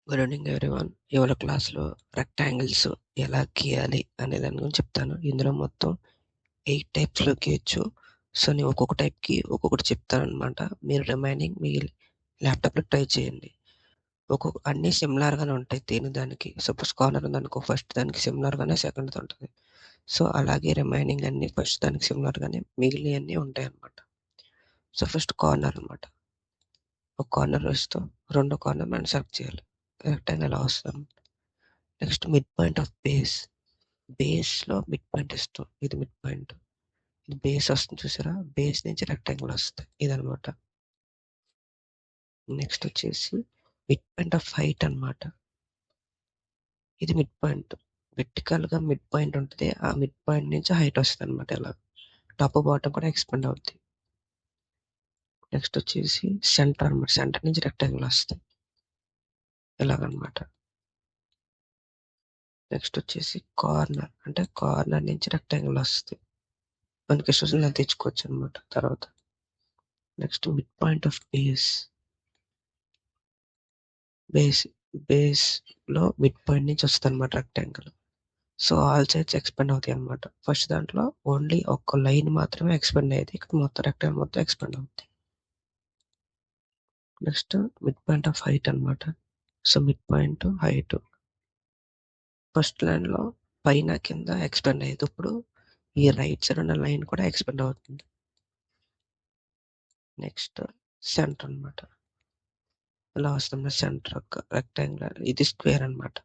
Good evening everyone. ఇవాళ క్లాస్లో rectangles ఎలా గీయాలి అనే దాని గురించి చెప్తాను. ఇందులో మొత్తం 8 టైప్స్లో గీయచ్చు. సో నేను ఒక్కొక్క టైప్కి ఒక్కొక్కటి చెప్తాను అనమాట. మీరు రిమైనింగ్ మీ ల్యాప్టాప్లో ట్రై చేయండి. అన్నీ సిమిలర్గానే ఉంటాయి దేని దానికి. సపోజ్ కార్నర్ ఉందనుకో, ఫస్ట్ దానికి సిమిలర్గానే సెకండ్ ఉంటుంది. సో అలాగే రిమైనింగ్ అన్ని ఫస్ట్ దానికి సిమిలర్గానే మిగిలిన అన్నీ ఉంటాయి అనమాట. సో ఫస్ట్ కార్నర్ అనమాట. ఒక కార్నర్ వేస్తూ రెండో కార్నర్ మనం సెలెక్ట్ చేయాలి. రెక్టాంగిల్ ఎలా వస్తుంది. నెక్స్ట్ మిడ్ పాయింట్ ఆఫ్ బేస్లో మిడ్ పాయింట్ ఇస్తాం. ఇది మిడ్ పాయింట్, ఇది బేస్ వస్తుంది చూసారా, బేస్ నుంచి రెక్టాంగిల్ వస్తుంది ఇదనమాట. నెక్స్ట్ వచ్చేసి మిడ్ పాయింట్ ఆఫ్ హైట్ అనమాట. ఇది మిడ్ పాయింట్, వెర్టికల్గా మిడ్ పాయింట్ ఉంటుంది. ఆ మిడ్ పాయింట్ నుంచి హైట్ వస్తుంది అనమాట. ఇలా టాప్ బాటమ్ కూడా ఎక్స్పెండ్ అవుతుంది. నెక్స్ట్ వచ్చేసి సెంటర్ అనమాట. సెంటర్ నుంచి రెక్టాంగిల్ వస్తాయి ఇలాగనమాట. నెక్స్ట్ వచ్చేసి కార్నర్, అంటే కార్నర్ నుంచి రెక్టాంగిల్ వస్తుంది. మనకి ఇష్టం తెచ్చుకోవచ్చు అనమాట తర్వాత. Next mid point of base లో మిడ్ పాయింట్ నుంచి వస్తుంది అనమాట rectangle. So all sides expand అవుతాయి అనమాట. ఫస్ట్ దాంట్లో ఓన్లీ ఒక్క లైన్ మాత్రమే ఎక్స్పెండ్ అయ్యేది, ఇక్కడ మొత్తం రెక్టాంగిల్ మొత్తం ఎక్స్పెండ్ అవుతుంది. Next mid point of height అనమాట. So mid point height first line లో పైన కింద ఎక్స్పెండ్ అయ్యేది. ఇప్పుడు ఈ రైట్ సైడ్ ఉన్న లైన్ కూడా ఎక్స్పెండ్ అవుతుంది. నెక్స్ట్ సెంటర్ అనమాట. ఇలా వస్తుంది సెంటర్ రెక్టాంగులర్, ఇది స్క్వేర్ అనమాట.